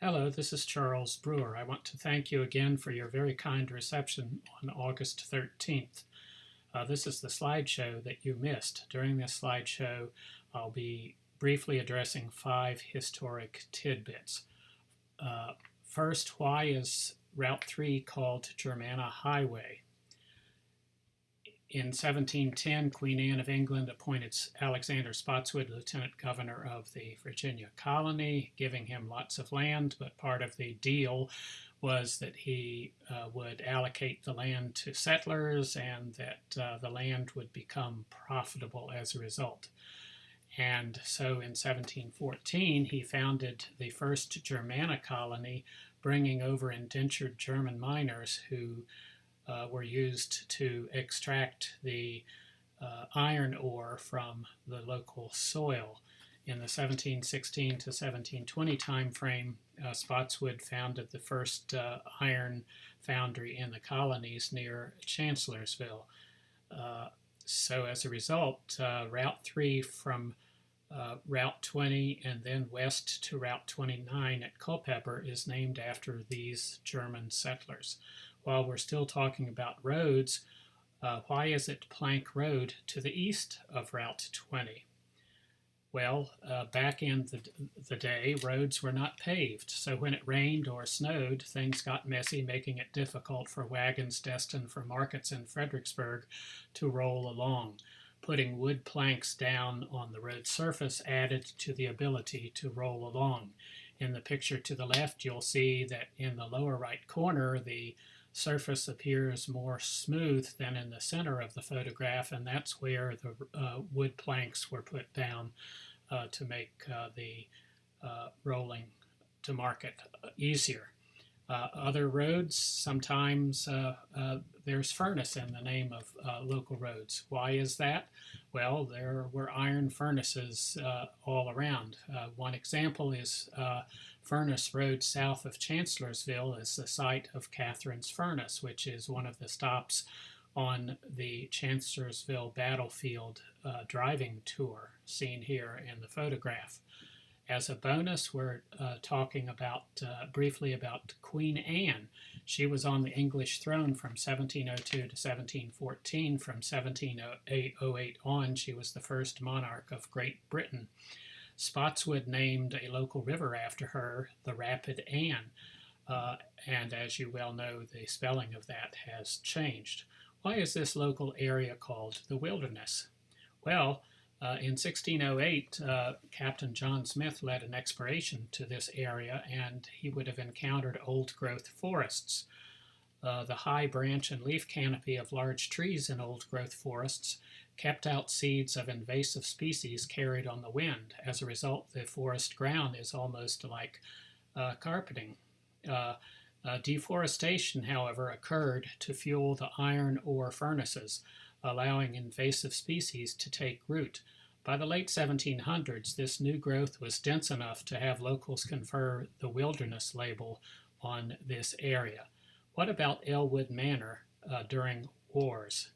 Hello, this is Charles Brewer. I want to thank you again for your very kind reception on August 13th. This is the slideshow that you missed. During this slideshow, I'll be briefly addressing 5 historic tidbits. First, why is Route 3 called Germana Highway? In 1710, Queen Anne of England appointed Alexander Spotswood lieutenant governor of the Virginia colony, giving him lots of land, but part of the deal was that he would allocate the land to settlers and that the land would become profitable as a result. And so in 1714, he founded the first Germana colony, bringing over indentured German miners who were used to extract the iron ore from the local soil. In the 1716 to 1720 time frame, Spotswood founded the first iron foundry in the colonies near Chancellorsville. So as a result, Route 3 from Route 20 and then west to Route 29 at Culpeper is named after these German settlers. While we're still talking about roads, why is it Plank Road to the east of Route 20? Well, back in the day, roads were not paved, so when it rained or snowed, things got messy, making it difficult for wagons destined for markets in Fredericksburg to roll along. Putting wood planks down on the road surface added to the ability to roll along. In the picture to the left, you'll see that in the lower right corner, the surface appears more smooth than in the center of the photograph, and that's where the wood planks were put down to make the rolling to market easier. Other roads, sometimes there's furnace in the name of local roads. Why is that? Well, there were iron furnaces all around. One example is Furnace Road south of Chancellorsville is the site of Catherine's Furnace, which is one of the stops on the Chancellorsville battlefield driving tour seen here in the photograph. As a bonus, we're talking about briefly about Queen Anne. She was on the English throne from 1702 to 1714. From 1708 on, she was the first monarch of Great Britain. Spotswood named a local river after her, the Rapid Anne, and as you well know, the spelling of that has changed. Why is this local area called the Wilderness? Well, in 1608, Captain John Smith led an exploration to this area, and he would have encountered old-growth forests. The high branch and leaf canopy of large trees in old-growth forests kept out seeds of invasive species carried on the wind. As a result, the forest ground is almost like carpeting. Deforestation, however, occurred to fuel the iron ore furnaces, allowing invasive species to take root. By the late 1700s, this new growth was dense enough to have locals confer the wilderness label on this area. What about Elwood Manor during wars?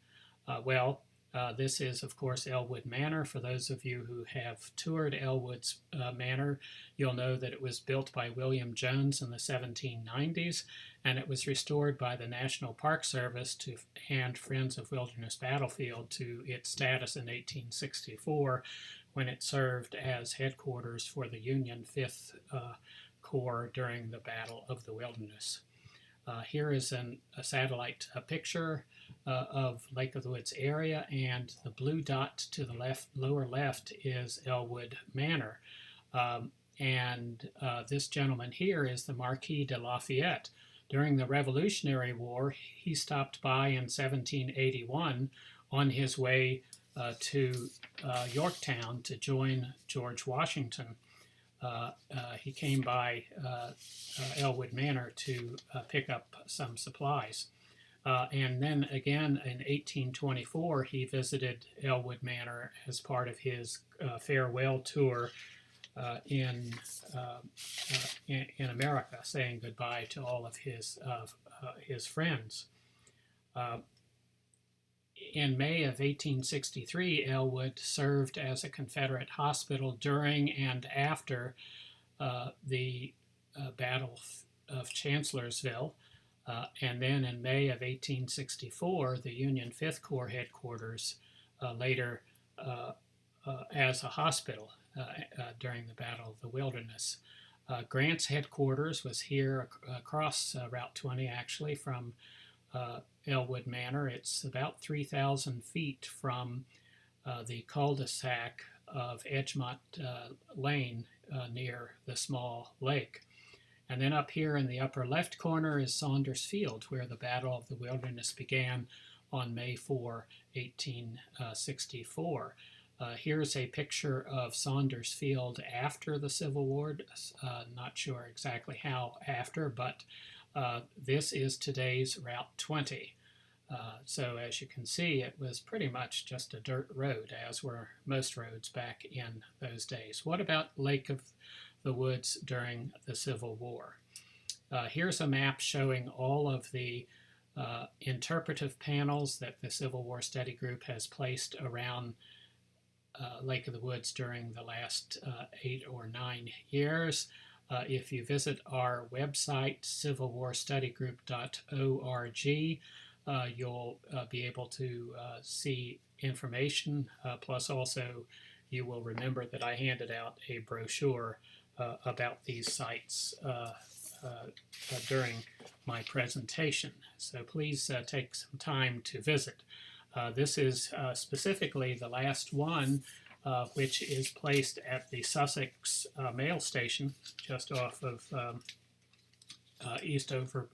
This is, of course, Elwood Manor. For those of you who have toured Elwood's Manor, you'll know that it was built by William Jones in the 1790s, and it was restored by the National Park Service and Friends of Wilderness Battlefield to its status in 1864, when it served as headquarters for the Union 5th Corps during the Battle of the Wilderness. Here is a satellite picture of Lake of the Woods area, and the blue dot to the lower left is Elwood Manor. This gentleman here is the Marquis de Lafayette. During the Revolutionary War, he stopped by in 1781 on his way to Yorktown to join George Washington. He came by Elwood Manor to pick up some supplies. And then again in 1824, he visited Elwood Manor as part of his farewell tour in America, saying goodbye to all of his friends. In May of 1863, Elwood served as a Confederate hospital during and after the Battle of Chancellorsville. And then in May of 1864, the Union 5th Corps headquarters, later as a hospital during the Battle of the Wilderness. Grant's headquarters was here across Route 20, actually, from Elwood Manor. It's about 3,000 feet from the cul-de-sac of Edgemont Lane near the small lake. And then up here in the upper left corner is Saunders Field, where the Battle of the Wilderness began on May 4, 1864. Here's a picture of Saunders Field after the Civil War. Not sure exactly how after, but this is today's Route 20. So as you can see, it was pretty much just a dirt road, as were most roads back in those days. What about Lake of the Woods during the Civil War? Here's a map showing all of the interpretive panels that the Civil War Study Group has placed around Lake of the Woods during the last 8 or 9 years. If you visit our website, civilwarstudygroup.org, you'll be able to see information, plus also you will remember that I handed out a brochure about these sites during my presentation. So please take some time to visit. This is specifically the last one, which is placed at the Sussex Mail Station, just off of Eastover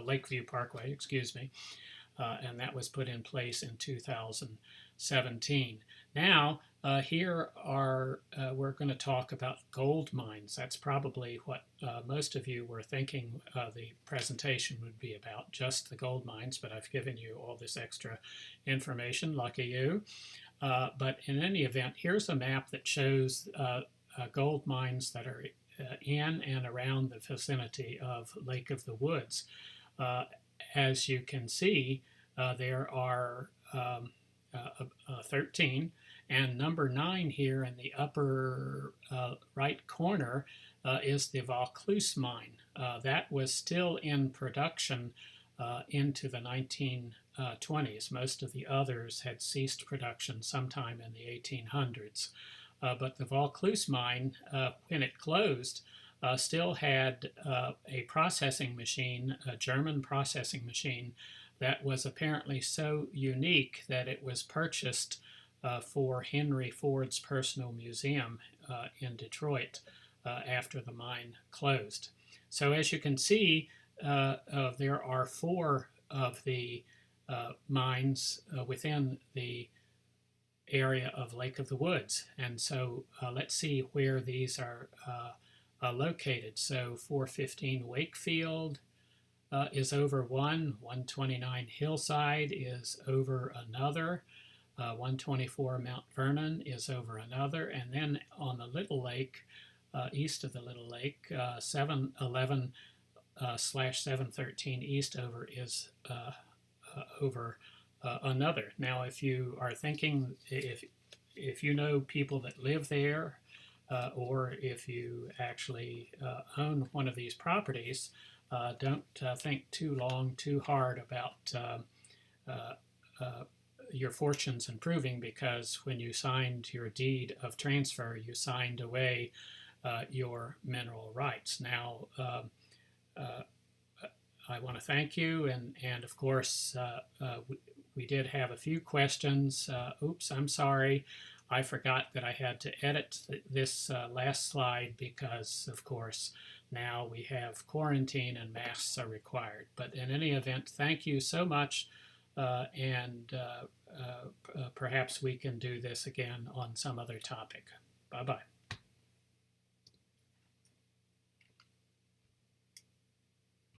Lakeview Parkway, excuse me, and that was put in place in 2017. Now, here are, we're going to talk about gold mines. That's probably what most of you were thinking the presentation would be about, just the gold mines, but I've given you all this extra information, lucky you. But in any event, here's a map that shows gold mines that are in and around the vicinity of Lake of the Woods. As you can see, there are 13, and number 9 here in the upper right corner is the Vaucluse mine. That was still in production into the 1920s. Most of the others had ceased production sometime in the 1800s. But the Vaucluse mine, when it closed, still had a processing machine, a German processing machine, that was apparently so unique that it was purchased for Henry Ford's personal museum in Detroit after the mine closed. So as you can see, there are 4 of the mines within the area of Lake of the Woods. And so let's see where these are located. So 415 Wakefield is over one, 129 Hillside is over another, 124 Mount Vernon is over another, and then on the Little Lake, east of the Little Lake, 711/713 Eastover is over another. Now, if you are thinking, if you know people that live there, or if you actually own one of these properties, don't think too long, too hard about your fortunes improving, because when you signed your deed of transfer, you signed away your mineral rights. Now, I want to thank you, and of course, we did have a few questions. Oops, I'm sorry. I forgot that I had to edit this last slide because, of course, now we have quarantine and masks are required. But in any event, thank you so much, and perhaps we can do this again on some other topic. Bye-bye.